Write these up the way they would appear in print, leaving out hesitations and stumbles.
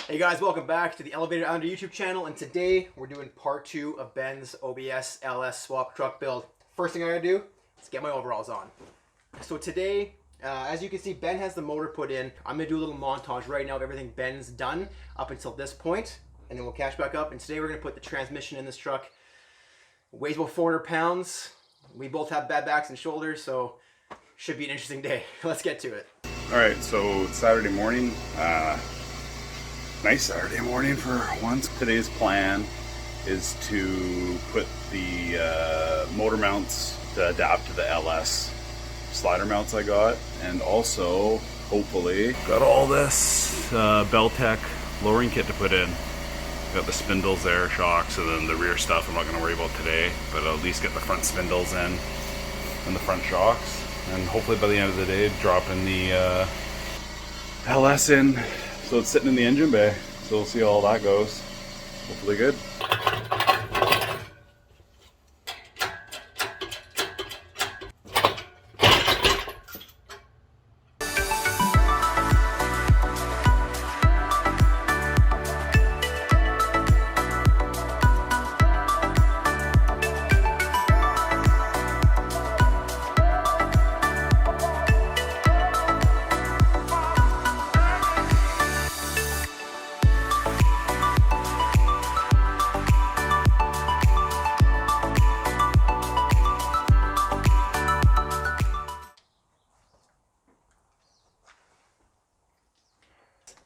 Hey guys, welcome back to the Elevator Under YouTube channel, and today we're doing part 2 of Ben's OBS LS Swap truck build. First thing I gotta do is get my overalls on. So today, as you can see, Ben has the motor put in. I'm gonna do a little montage right now of everything Ben's done up until this point, and then we'll catch back up. And today we're gonna put the transmission in this truck. It weighs about 400 pounds. We both have bad backs and shoulders, so should be an interesting day. Let's get to it. All right, so it's Saturday morning. Nice Saturday morning for once. Today's plan is to put the motor mounts to adapt to the LS slider mounts I got, and also hopefully got all this Beltec lowering kit to put in. Got the spindles there, shocks, and then the rear stuff I'm not going to worry about today, but I'll at least get the front spindles in and the front shocks, and hopefully by the end of the day dropping the LS in. So it's sitting in the engine bay, so we'll see how all that goes. Hopefully good.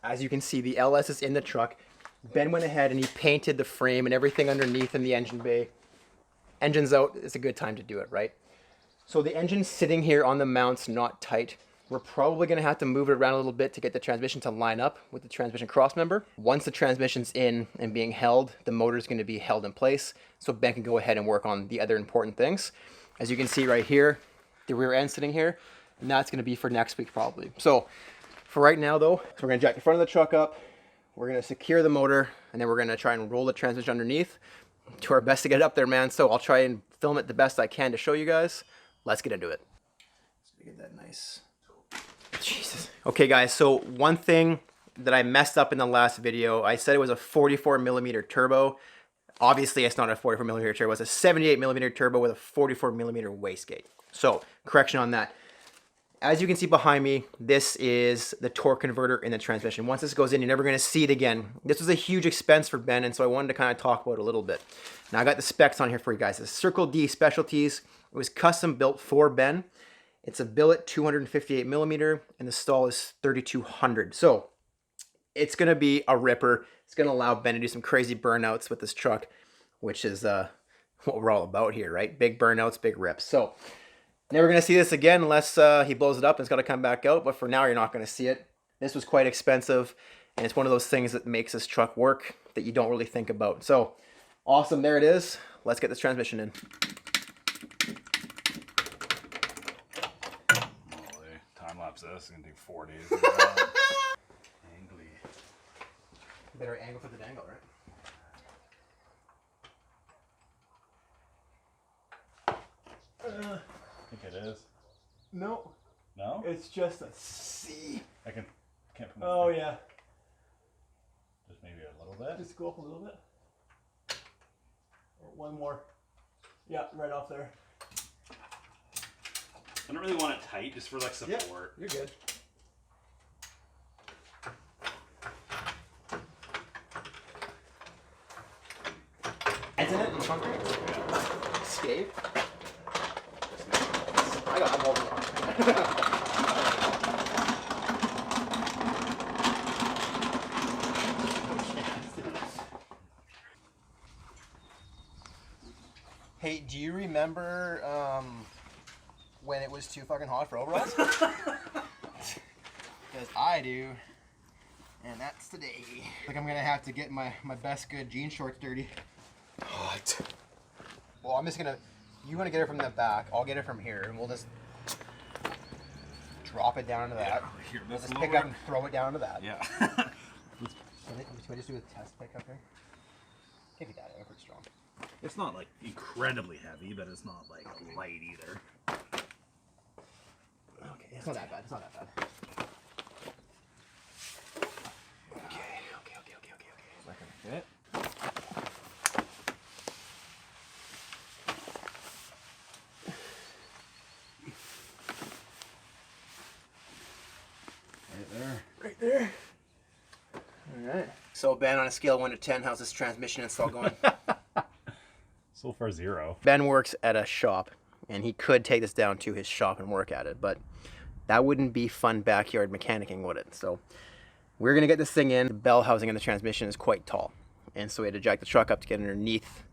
As you can see, the LS is in the truck. Ben went ahead and he painted the frame and everything underneath in the engine bay. Engine's out, it's a good time to do it, right? So the engine's sitting here on the mounts, not tight. We're probably gonna have to move it around a little bit to get the transmission to line up with the transmission cross member. Once the transmission's in and being held, the motor's gonna be held in place, so Ben can go ahead and work on the other important things. As you can see right here, the rear end sitting here, and that's gonna be for next week probably. So for right now though, so we're gonna jack the front of the truck up, we're gonna secure the motor, and then we're gonna try and roll the transmission underneath. Do our best to get it up there, man. So I'll try and film it the best I can to show you guys. Let's get into it. Let's get that nice. Jesus. Okay guys, so one thing that I messed up in the last video, I said it was a 44mm turbo. Obviously it's not a 44mm turbo, it's a 78mm turbo with a 44mm wastegate. So, correction on that. As you can see behind me, this is the torque converter in the transmission. Once this goes in, you're never going to see it again. This was a huge expense for Ben, and so I wanted to kind of talk about it a little bit. Now I got the specs on here for you guys. It's Circle D Specialties. It was custom built for Ben. It's a billet 258mm, and the stall is 3200. So it's going to be a ripper. It's going to allow Ben to do some crazy burnouts with this truck, which is what we're all about here, right? Big burnouts, big rips. So never going to see this again unless he blows it up and it's got to come back out. But for now, you're not going to see it. This was quite expensive, and it's one of those things that makes this truck work that you don't really think about. So awesome, there it is. Let's get this transmission in. Holy, time lapse this is going to take 4 days. Angly. Better angle for the dangle, right? I think it is. No. No? It's just a C. I can't put my Oh, yeah. Just maybe a little bit. Just go up a little bit. Or one more. Yeah, right off there. I don't really want it tight, just for like support. You're good. Isn't it in concrete? Yeah. Scave? I'm holding on. Hey, do you remember when it was too fucking hot for overalls? Because I do, and that's today. Like I'm gonna have to get my best good jean shorts dirty. Hot. Well, I'm just gonna. You want to get it from the back, I'll get it from here, and we'll just drop it down into that. Yeah, here, we'll just pick up and throw it down into that. Yeah. Can I just do a test pick up here? Can't be that heavy, pretty strong. It's not like incredibly heavy, but it's not like light either. Okay, it's not that bad. It's not that bad. Okay. Alright. So Ben, on a scale of 1 to 10, how's this transmission install going? So far 0. Ben works at a shop, and he could take this down to his shop and work at it, but that wouldn't be fun backyard mechanicking, would it? So we're gonna get this thing in. The bell housing in the transmission is quite tall, and so we had to jack the truck up to get underneath.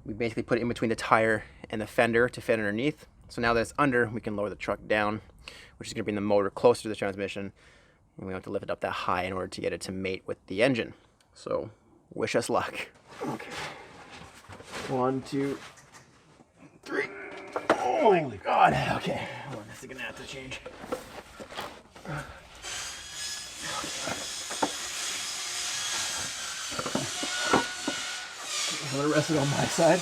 We basically put it in between the tire and the fender to fit underneath. So now that it's under, we can lower the truck down, which is gonna bring the motor closer to the transmission, and we don't have to lift it up that high in order to get it to mate with the engine. So wish us luck. Okay. 1, 2, 3. Oh my God. Okay. Well, this is gonna have to change. I'm gonna rest it on my side.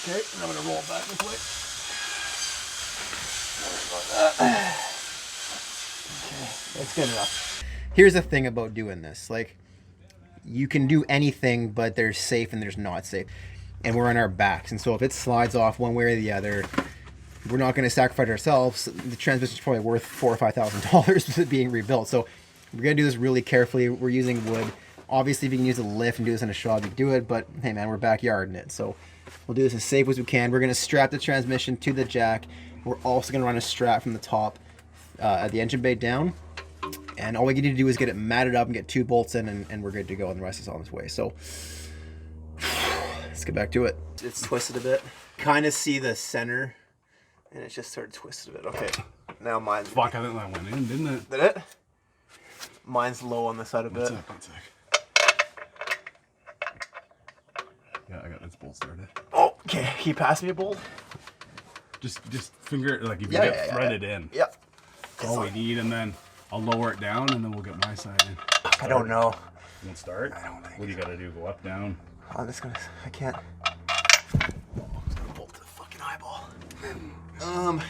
Okay, and I'm gonna roll it back this way. Okay, that's good enough. Here's the thing about doing this. Like, you can do anything, but there's safe and there's not safe. And we're on our backs. And so if it slides off one way or the other, we're not going to sacrifice ourselves. The transmission is probably worth $4,000 or $5,000 being rebuilt. So we're going to do this really carefully. We're using wood. Obviously, if you can use a lift and do this in a shop, you do it. But hey, man, we're backyarding it. So we'll do this as safe as we can. We're going to strap the transmission to the jack. We're also going to run a strap from the top at the engine bay down. And all we need to do is get it matted up and get 2 bolts in, and we're good to go. And the rest is on its way. So let's get back to it. It's twisted a bit. Kind of see the center, and it just started twisted a bit. Okay, now mine's... Fuck, I think that went in, didn't it? Did it? Mine's low on the side a bit. One sec. Yeah, I got this bolt started. Oh, okay. Can you pass me a bolt? Just finger it, like if you get threaded in. Yep. That's all we need, and then I'll lower it down, and then we'll get my side in. I don't know. You won't start? I don't think What do you gotta do? Go up, down? I'm just gonna... I can't... I'm just gonna bolt to the fucking eyeball.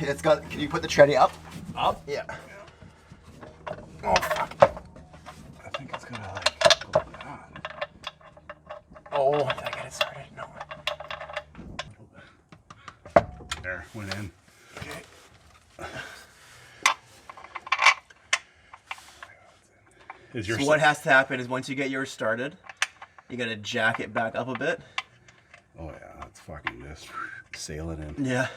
It's got... Can you put the treadie up? Up? Yeah. Oh, fuck. I think it's gonna like go down. Oh, did I get it started? No. There, went in. Okay. Is your So what has to happen is once you get yours started, you gotta jack it back up a bit. Oh yeah, that's fucking just sailing in. Yeah.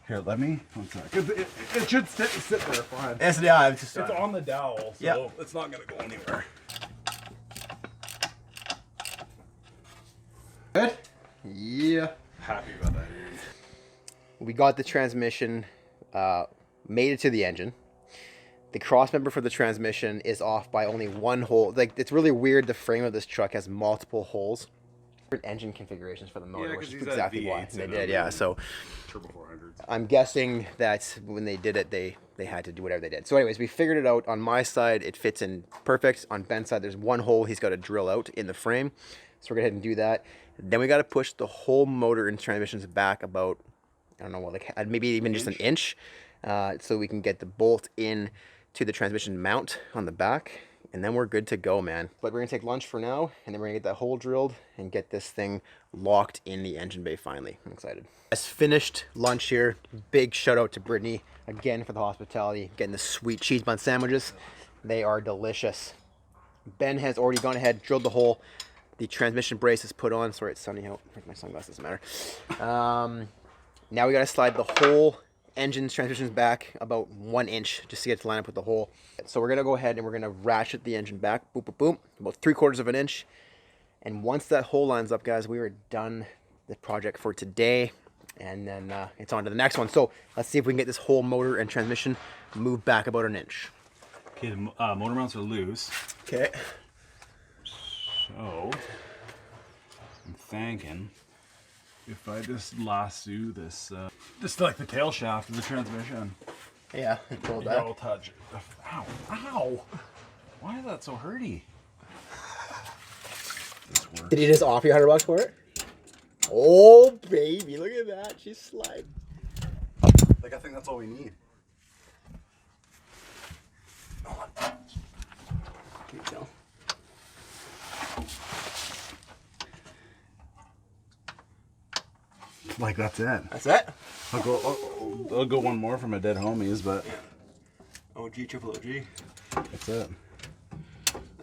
Here, let me. One sec. It should sit there fine. Yeah, it's just... It's on the dowel, so yeah. It's not gonna go anywhere. Good? Yeah. Happy about that. We got the transmission mated to the engine. The cross member for the transmission is off by only 1 hole. Like, it's really weird. The frame of this truck has multiple holes. Different engine configurations for the motor, which is exactly why they did. Yeah, so Turbo 400s. I'm guessing that when they did it, they had to do whatever they did. So anyways, we figured it out. On my side, it fits in perfect. On Ben's side, there's 1 hole he's got to drill out in the frame. So we're going to go ahead and do that. Then we got to push the whole motor and transmissions back about, I don't know what, like maybe even just an inch, so we can get the bolt in to the transmission mount on the back, and then we're good to go, man. But we're gonna take lunch for now, and then we're gonna get that hole drilled and get this thing locked in the engine bay finally. I'm excited. Just finished lunch here. Big shout out to Brittany again for the hospitality, getting the sweet cheese bun sandwiches. They are delicious. Ben has already gone ahead, drilled the hole. The transmission brace is put on. Sorry, it's sunny out. My sunglasses doesn't matter. Now we gotta slide the whole engine's transmissions back about 1 inch just to get it to line up with the hole. So we're gonna go ahead and we're gonna ratchet the engine back, boop, boop, boop, about 3/4 of an inch. And once that hole lines up, guys, we are done the project for today. And then it's on to the next one. So let's see if we can get this whole motor and transmission moved back about 1 inch. Okay, the motor mounts are loose. Okay. So I'm thinking if I just lasso this, just like the tail shaft of the transmission. Yeah, pull it back. Double touch. Ow! Ow! Why is that so hurty? This works. Did he just offer you $100 for it? Oh baby, look at that. She's sliding. Like I think that's all we need. Here you go. Like that's it. That's it? I'll go one more for my dead homies, but OG, triple OG. that's it.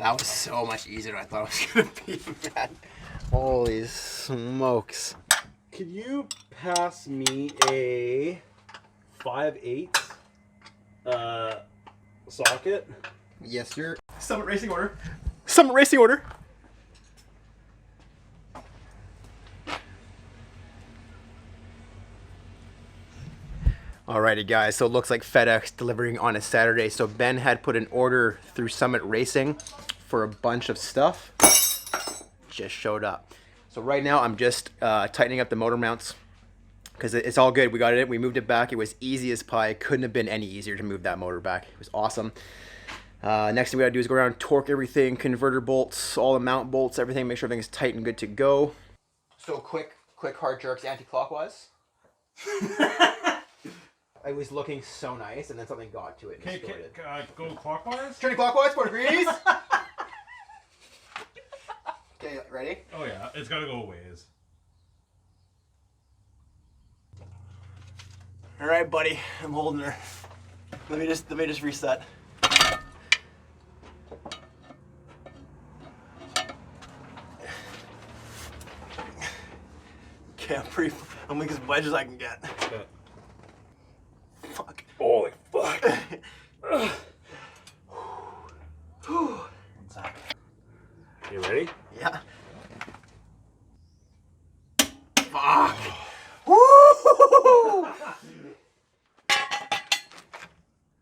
That was so much easier than I thought it was gonna be, man. Holy smokes. Could you pass me a 5/8 socket? Yes, sir. Summit racing order. Summit racing order. Alrighty guys, so it looks like FedEx delivering on a Saturday. So Ben had put an order through Summit Racing for a bunch of stuff. Just showed up. So right now I'm just tightening up the motor mounts because it's all good. We got it in, we moved it back. It was easy as pie. Couldn't have been any easier to move that motor back. It was awesome. Next thing we gotta do is go around, torque everything, converter bolts, all the mount bolts, everything, make sure everything's tight and good to go. So quick hard jerks anti-clockwise. I was looking so nice, and then something got to it. Okay, go clockwise? Turning clockwise, 4 degrees. Okay, ready? Oh yeah, it's gotta go a ways. All right, buddy, I'm holding her. Let me just reset. Okay, I'm like as wedge as I can get. Yeah. Fuck. Holy fuck. You ready? Yeah. Fuck. Woo!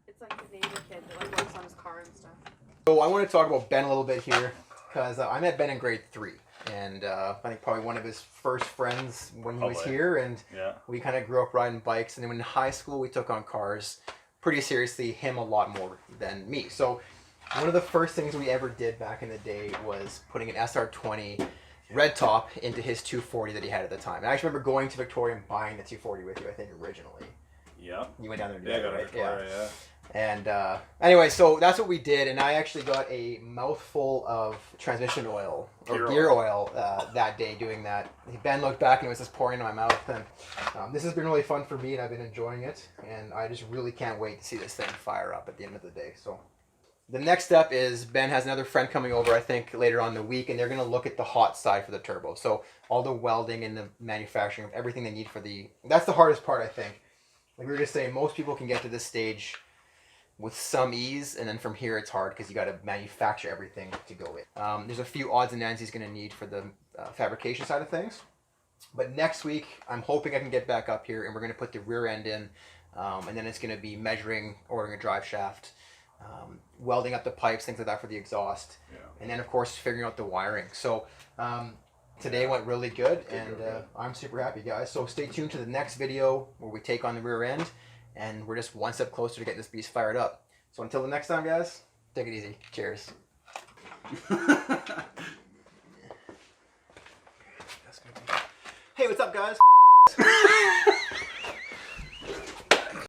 It's like the neighbor kid that like works on his car and stuff. So I want to talk about Ben a little bit here because I met Ben in grade 3. And I think probably one of his first friends when he was here, and we kind of grew up riding bikes. And then in high school, we took on cars pretty seriously, him a lot more than me. So one of the first things we ever did back in the day was putting an SR20 red top into his 240 that he had at the time. And I actually remember going to Victoria and buying the 240 with you, I think, originally. Yeah. You went down there and did Yeah, I that, got right? a Victoria, yeah. And anyway, so that's what we did, and I actually got a mouthful of transmission oil or gear oil that day doing that. Ben looked back and it was just pouring in my mouth, and this has been really fun for me, and I've been enjoying it, and I just really can't wait to see this thing fire up at the end of the day. So the next step is Ben has another friend coming over, I think, later on in the week, and they're going to look at the hot side for the turbo. So all the welding and the manufacturing of everything they need for that's the hardest part, I think. Like we were just saying, most people can get to this stage with some ease, and then from here it's hard because you got to manufacture everything to go with. There's a few odds and ends he's going to need for the fabrication side of things. But next week, I'm hoping I can get back up here, and we're going to put the rear end in, and then it's going to be measuring, ordering a drive shaft, welding up the pipes, things like that for the exhaust, and then of course figuring out the wiring. So today went really good, and I'm super happy, guys. So stay tuned to the next video where we take on the rear end, and we're just one step closer to getting this beast fired up. So until the next time, guys, take it easy. Cheers. Hey, what's up, guys?